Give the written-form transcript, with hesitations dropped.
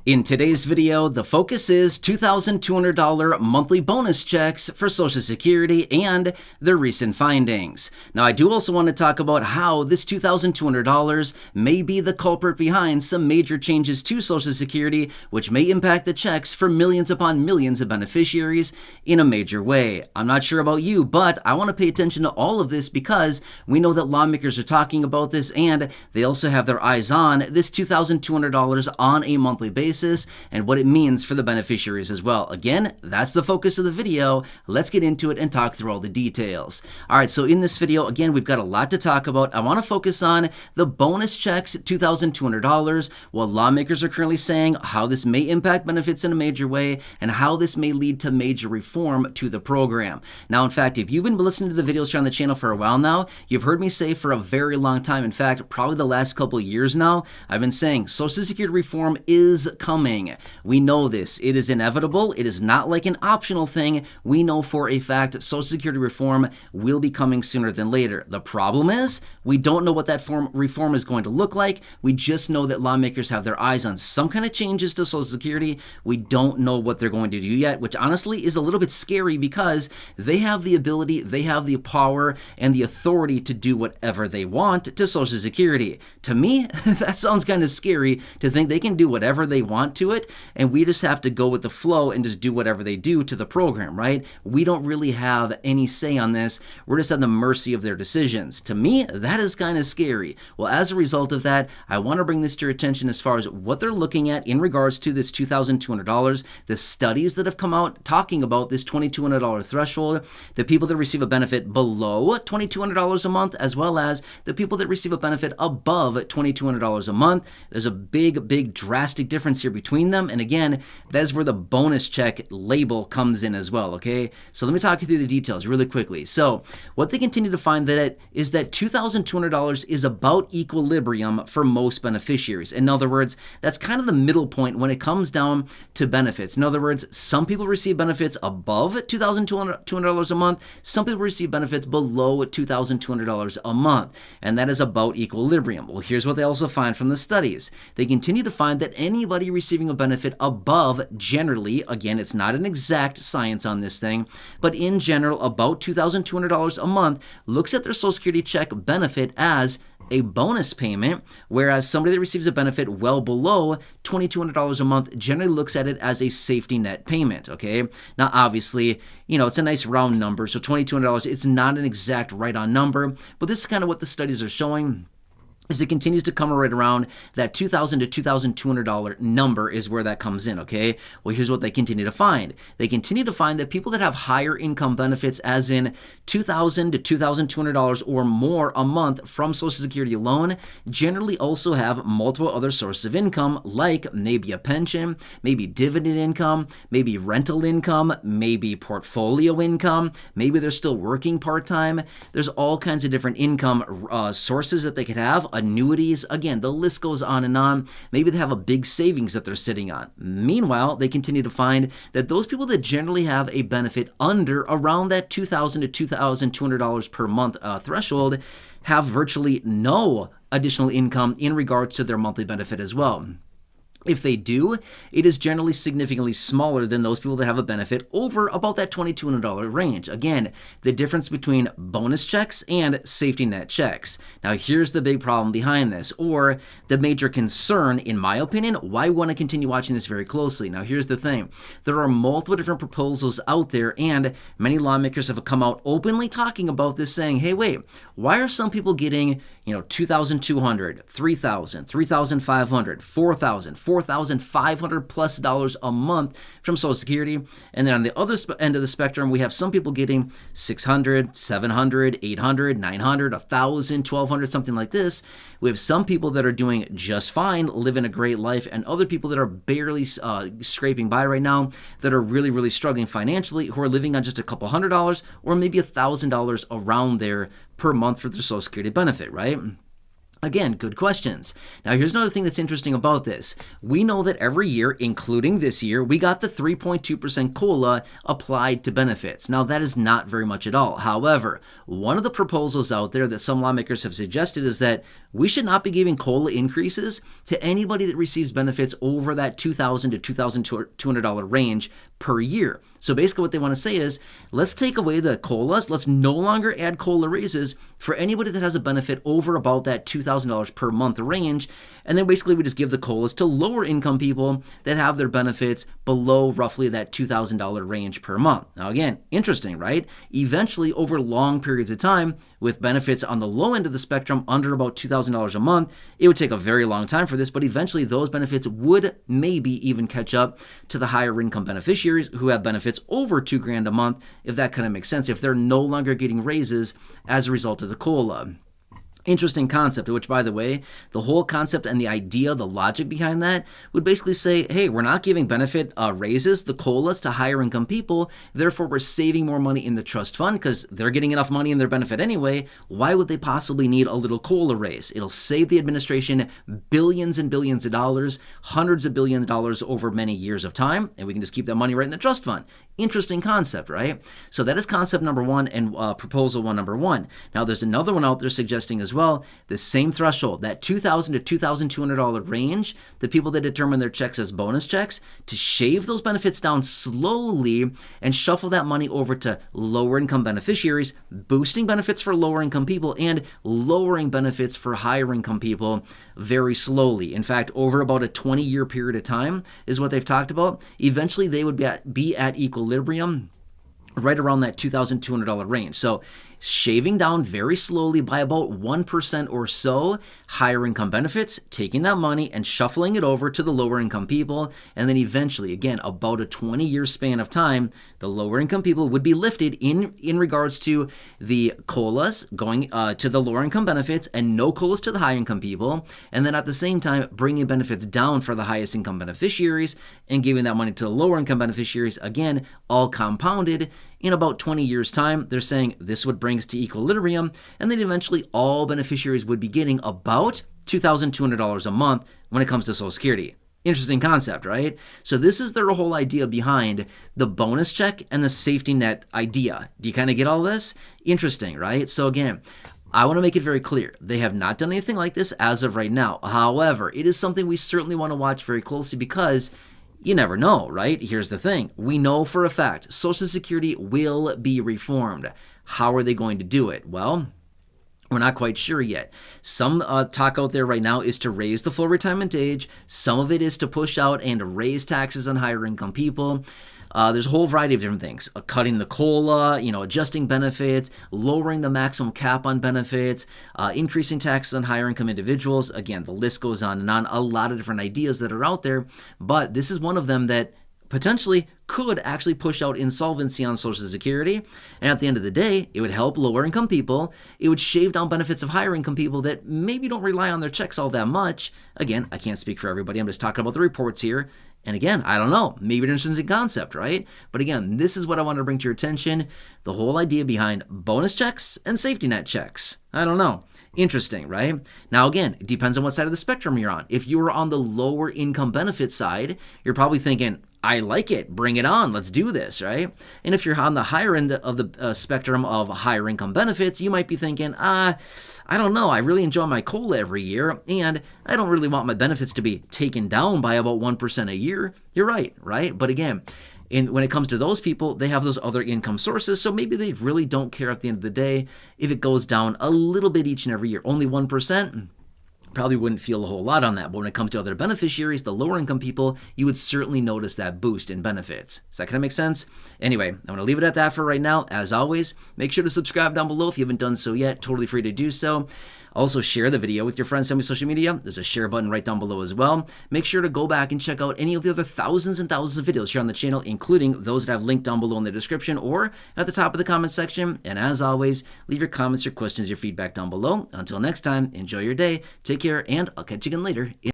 In today's video, the focus is $2,200 monthly bonus checks for Social Security and their recent findings. Now, I do also want to talk about how this $2,200 may be the culprit behind some major changes to Social Security, which may impact the checks for millions upon millions of beneficiaries in a major way. I'm not sure about you, but I want to pay attention to all of this because we know that lawmakers are talking about this and they also have their eyes on this $2,200 on a monthly basis and what it means for the beneficiaries as well. Again, that's the focus of the video. Let's get into it and talk through all the details. All right, so in this video, again, we've got a lot to talk about. I want to focus on the bonus checks, $2,200, what lawmakers are currently saying, how this may impact benefits in a major way, and how this may lead to major reform to the program. Now, in fact, if you've been listening to the videos here on the channel for a while now, you've heard me say for a very long time, in fact, probably the last couple of years now, I've been saying Social Security reform is coming. We know this. It is inevitable. It is not like an optional thing. We know for a fact Social Security reform will be coming sooner than later. The problem is we don't know what that reform is going to look like. We just know that lawmakers have their eyes on some kind of changes to Social Security. We don't know what they're going to do yet, which honestly is a little bit scary because they have the ability, they have the power and the authority to do whatever they want to Social Security. To me, that sounds kind of scary to think they can do whatever they want to it, and we just have to go with the flow and just do whatever they do to the program, right? We don't really have any say on this. We're just at the mercy of their decisions. To me, that is kind of scary. Well, as a result of that, I want to bring this to your attention as far as what they're looking at in regards to this $2,200, the studies that have come out talking about this $2,200 threshold, the people that receive a benefit below $2,200 a month, as well as the people that receive a benefit above $2,200 a month. There's a big drastic difference here between them, and again, that is where the bonus check label comes in as well, okay? So let me talk you through the details really quickly. So what they continue to find that is that $2,200 is about equilibrium for most beneficiaries. In other words, that's kind of the middle point when it comes down to benefits. In other words, some people receive benefits above $2,200 a month, some people receive benefits below $2,200 a month, and that is about equilibrium. Well, here's what they also find from the studies. They continue to find that anybody receiving a benefit above, generally, again, it's not an exact science on this thing, but in general, about $2,200 a month looks at their Social Security check benefit as a bonus payment, whereas somebody that receives a benefit well below $2,200 a month generally looks at it as a safety net payment, okay? Now, obviously, it's a nice round number, so $2,200, it's not an exact right-on number, but this is kind of what the studies are showing. As it continues to come right around that $2,000 to $2,200 number is where that comes in, okay? Well, here's what they continue to find. They continue to find that people that have higher income benefits, as in $2,000 to $2,200 or more a month from Social Security alone, generally also have multiple other sources of income, like maybe a pension, maybe dividend income, maybe rental income, maybe portfolio income, maybe they're still working part-time. There's all kinds of different income sources that they could have. Annuities, again, the list goes on and on. Maybe they have a big savings that they're sitting on. Meanwhile, they continue to find that those people that generally have a benefit under around that $2,000 to $2,200 per month threshold have virtually no additional income in regards to their monthly benefit as well. If they do, it is generally significantly smaller than those people that have a benefit over about that $2,200 range. Again, the difference between bonus checks and safety net checks. Now, here's the big problem behind this, or the major concern, in my opinion, why we want to continue watching this very closely. Now, here's the thing. There are multiple different proposals out there, and many lawmakers have come out openly talking about this, saying, hey, wait, why are some people getting, $2,200, $3,000, $3,500, $4,000, $4,500 plus a month from Social Security. And then on the other end of the spectrum, we have some people getting $600, $700, $800, $900, $1,000, $1,200, something like this. We have some people that are doing just fine, living a great life, and other people that are barely scraping by right now, that are really struggling financially, who are living on just a couple $100 or maybe $1,000 around there per month for their Social Security benefit, right? Again, good questions. Now, here's another thing that's interesting about this. We know that every year, including this year, we got the 3.2% COLA applied to benefits. Now, that is not very much at all. However, one of the proposals out there that some lawmakers have suggested is that we should not be giving COLA increases to anybody that receives benefits over that $2,000 to $2,200 range per year. So basically what they want to say is, let's take away the COLAs. Let's no longer add COLA raises for anybody that has a benefit over about that $2,000 per month range. And then basically we just give the COLAs to lower income people that have their benefits below roughly that $2,000 range per month. Now again, interesting, right? Eventually, over long periods of time, with benefits on the low end of the spectrum under about $2,000 a month, it would take a very long time for this, but eventually those benefits would maybe even catch up to the higher income beneficiaries who have benefits over $2,000 a month, if that kind of makes sense, if they're no longer getting raises as a result of the COLA. Interesting concept, which, by the way, the whole concept and the idea, the logic behind that would basically say, hey, we're not giving benefit raises, the COLAs, to higher income people. Therefore, we're saving more money in the trust fund because they're getting enough money in their benefit anyway. Why would they possibly need a little COLA raise? It'll save the administration billions and billions of dollars, hundreds of billions of dollars over many years of time, and we can just keep that money right in the trust fund. Interesting concept, right? So that is concept number one and proposal one number one. Now, there's another one out there suggesting as well, the same threshold, that $2,000 to $2,200 range, the people that determine their checks as bonus checks, to shave those benefits down slowly and shuffle that money over to lower income beneficiaries, boosting benefits for lower income people and lowering benefits for higher income people very slowly. In fact, over about a 20-year period of time is what they've talked about. Eventually, they would be at equilibrium right around that $2,200 range. So shaving down very slowly by about 1% or so higher income benefits, taking that money and shuffling it over to the lower income people, and then eventually, again, about a 20-year span of time, the lower income people would be lifted in regards to the COLAs going to the lower income benefits and no COLAs to the high income people, and then at the same time bringing benefits down for the highest income beneficiaries and giving that money to the lower income beneficiaries, again, all compounded. In about 20 years' time, they're saying this would bring us to equilibrium, and then eventually all beneficiaries would be getting about $2,200 a month when it comes to Social Security. Interesting concept, right? So this is their whole idea behind the bonus check and the safety net idea. Do you kind of get all this? Interesting, right? So again, I want to make it very clear. They have not done anything like this as of right now. However, it is something we certainly want to watch very closely because you never know, right? Here's the thing. We know for a fact Social Security will be reformed. How are they going to do it? Well, we're not quite sure yet. Some talk out there right now is to raise the full retirement age. Some of it is to push out and raise taxes on higher income people. There's a whole variety of different things. Cutting the COLA, adjusting benefits, lowering the maximum cap on benefits, increasing taxes on higher income individuals. Again, the list goes on and on. A lot of different ideas that are out there, but this is one of them that potentially could actually push out insolvency on Social Security. And at the end of the day, it would help lower income people. It would shave down benefits of higher income people that maybe don't rely on their checks all that much. Again, I can't speak for everybody. I'm just talking about the reports here. And again, I don't know, maybe an interesting concept, right? But again, this is what I wanted to bring to your attention. The whole idea behind bonus checks and safety net checks. I don't know. Interesting, right? Now, again, it depends on what side of the spectrum you're on. If you are on the lower income benefit side, you're probably thinking, I like it. Bring it on. Let's do this, right? And if you're on the higher end of the spectrum of higher income benefits, you might be thinking, I don't know. I really enjoy my COLA every year, and I don't really want my benefits to be taken down by about 1% a year. You're right? But again, when it comes to those people, they have those other income sources, so maybe they really don't care at the end of the day if it goes down a little bit each and every year. Only 1%? Probably wouldn't feel a whole lot on that. But when it comes to other beneficiaries, the lower income people, you would certainly notice that boost in benefits. Does that kind of make sense? Anyway, I'm going to leave it at that for right now. As always, make sure to subscribe down below if you haven't done so yet. Totally free to do so. Also, share the video with your friends on social media. There's a share button right down below as well. Make sure to go back and check out any of the other thousands and thousands of videos here on the channel, including those that I've linked down below in the description or at the top of the comment section. And as always, leave your comments, your questions, your feedback down below. Until next time, enjoy your day, take care, and I'll catch you again later.